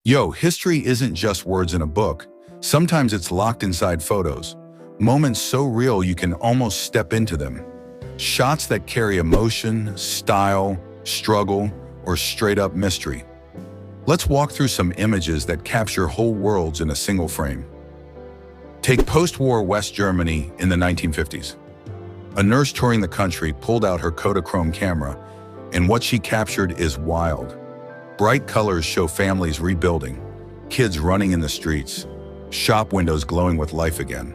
Yo, history isn't just words in a book. Sometimes it's locked inside photos. Moments so real you can almost step into them. Shots that carry emotion, style, struggle, or straight-up mystery. Let's walk through some images that capture whole worlds in a single frame. Take post-war West Germany in the 1950s. A nurse touring the country pulled out her Kodachrome camera, and what she captured is wild. Bright colors show families rebuilding, kids running in the streets, shop windows glowing with life again.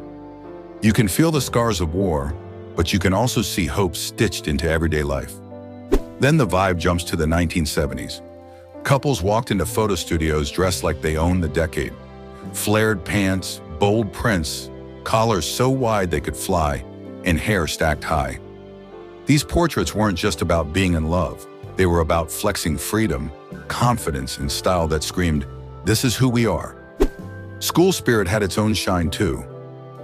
You can feel the scars of war, but you can also see hope stitched into everyday life. Then the vibe jumps to the 1970s. Couples walked into photo studios dressed like they owned the decade. Flared pants, bold prints, collars so wide they could fly, and hair stacked high. These portraits weren't just about being in love. They were about flexing freedom, confidence, and style that screamed, "This is who we are." School spirit had its own shine too.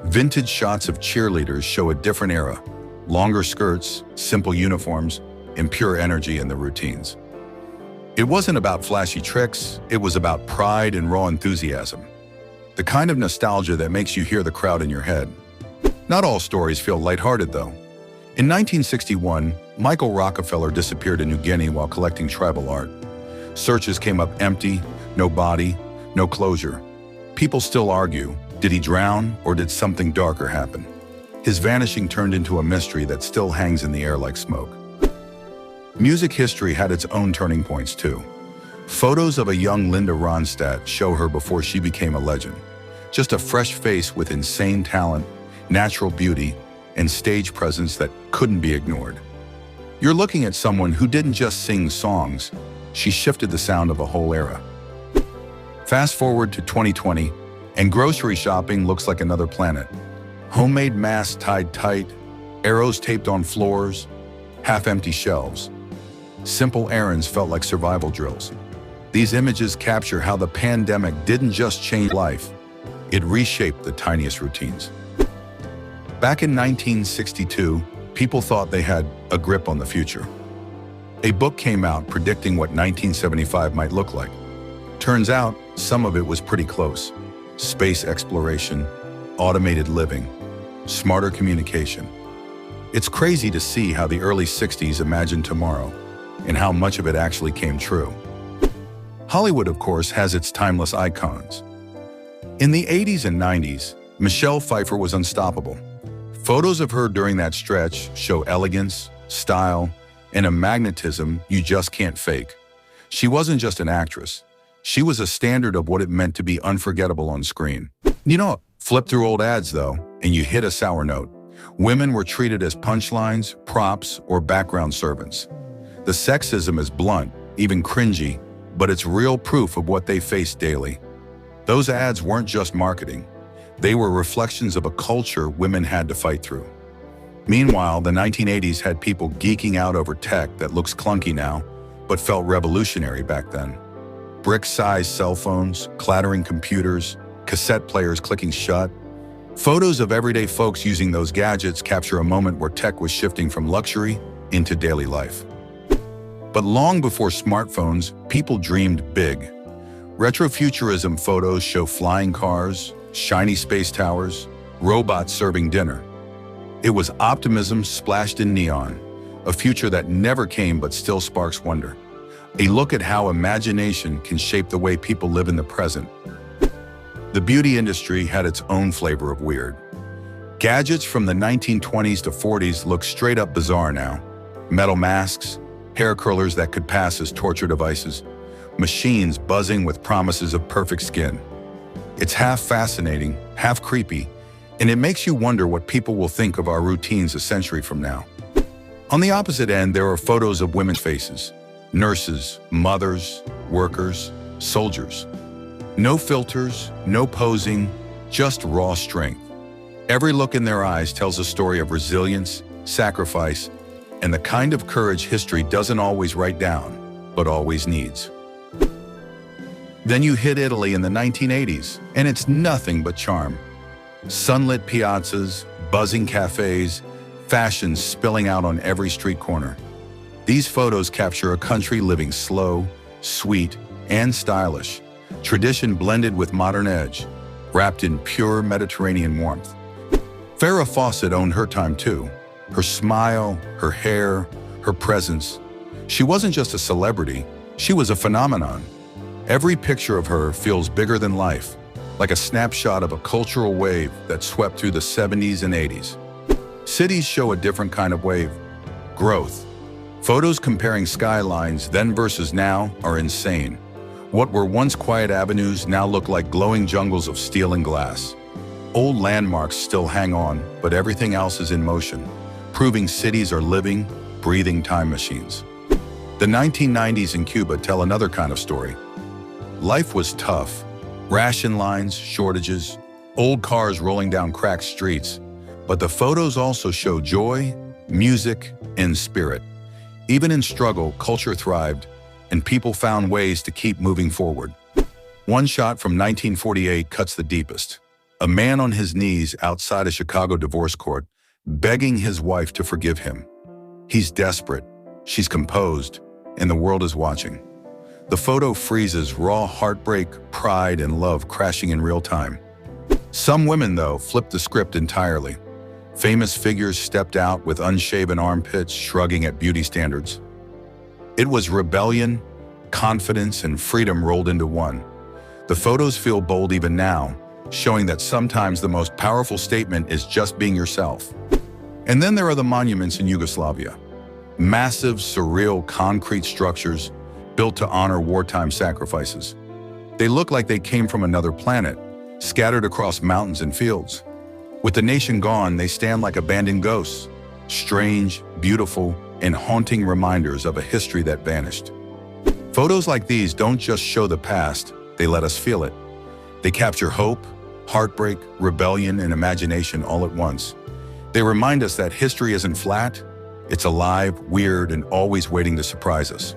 Vintage shots of cheerleaders show a different era. Longer skirts, simple uniforms, and pure energy in the routines. It wasn't about flashy tricks, it was about pride and raw enthusiasm. The kind of nostalgia that makes you hear the crowd in your head. Not all stories feel lighthearted though. In 1961, Michael Rockefeller disappeared in New Guinea while collecting tribal art. Searches came up empty, no body, no closure. People still argue, did he drown or did something darker happen? His vanishing turned into a mystery that still hangs in the air like smoke. Music history had its own turning points too. Photos of a young Linda Ronstadt show her before she became a legend. Just a fresh face with insane talent, natural beauty, and stage presence that couldn't be ignored. You're looking at someone who didn't just sing songs, she shifted the sound of a whole era. Fast forward to 2020, and grocery shopping looks like another planet. Homemade masks tied tight, arrows taped on floors, half-empty shelves. Simple errands felt like survival drills. These images capture how the pandemic didn't just change life, it reshaped the tiniest routines. Back in 1962, people thought they had a grip on the future. A book came out predicting what 1975 might look like. Turns out, some of it was pretty close. Space exploration, automated living, smarter communication. It's crazy to see how the early 60s imagined tomorrow, and how much of it actually came true. Hollywood, of course, has its timeless icons. In the 80s and 90s, Michelle Pfeiffer was unstoppable. Photos of her during that stretch show elegance, style, and a magnetism you just can't fake. She wasn't just an actress. She was a standard of what it meant to be unforgettable on screen. Flip through old ads though, and you hit a sour note. Women were treated as punchlines, props, or background servants. The sexism is blunt, even cringy, but it's real proof of what they face daily. Those ads weren't just marketing. They were reflections of a culture women had to fight through. Meanwhile, the 1980s had people geeking out over tech that looks clunky now, but felt revolutionary back then. Brick-sized cell phones, clattering computers, cassette players clicking shut. Photos of everyday folks using those gadgets capture a moment where tech was shifting from luxury into daily life. But long before smartphones, people dreamed big. Retrofuturism photos show flying cars, shiny space towers, robots serving dinner. It was optimism splashed in neon, a future that never came but still sparks wonder. A look at how imagination can shape the way people live in the present. The beauty industry had its own flavor of weird. Gadgets from the 1920s to 40s look straight up bizarre now. Metal masks, hair curlers that could pass as torture devices, machines buzzing with promises of perfect skin. It's half fascinating, half creepy, and it makes you wonder what people will think of our routines a century from now. On the opposite end, there are photos of women's faces. Nurses, mothers, workers, soldiers. No filters, no posing, just raw strength. Every look in their eyes tells a story of resilience, sacrifice, and the kind of courage history doesn't always write down, but always needs. Then you hit Italy in the 1980s, and it's nothing but charm. Sunlit piazzas, buzzing cafes, fashion spilling out on every street corner. These photos capture a country living slow, sweet, and stylish, Tradition blended with modern edge, wrapped in pure Mediterranean warmth. Farah Fawcett owned her time too. Her smile, her hair, her presence. She wasn't just a celebrity, she was a phenomenon. Every picture of her feels bigger than life, like a snapshot of a cultural wave that swept through the 70s and 80s. Cities show a different kind of wave, growth. Photos comparing skylines then versus now are insane. What were once quiet avenues now look like glowing jungles of steel and glass. Old landmarks still hang on, but everything else is in motion, proving cities are living, breathing time machines. The 1990s in Cuba tell another kind of story. Life was tough. Ration lines, shortages, old cars rolling down cracked streets. But the photos also show joy, music, and spirit. Even in struggle, culture thrived, and people found ways to keep moving forward. One shot from 1948 cuts the deepest. A man on his knees outside a Chicago divorce court, begging his wife to forgive him. He's desperate, she's composed, and the world is watching. The photo freezes raw heartbreak, pride, and love crashing in real time. Some women, though, flipped the script entirely. Famous figures stepped out with unshaven armpits, shrugging at beauty standards. It was rebellion, confidence, and freedom rolled into one. The photos feel bold even now, showing that sometimes the most powerful statement is just being yourself. And then there are the monuments in Yugoslavia. Massive, surreal concrete structures built to honor wartime sacrifices. They look like they came from another planet, scattered across mountains and fields. With the nation gone, they stand like abandoned ghosts, strange, beautiful, and haunting reminders of a history that vanished. Photos like these don't just show the past, they let us feel it. They capture hope, heartbreak, rebellion, and imagination all at once. They remind us that history isn't flat, it's alive, weird, and always waiting to surprise us.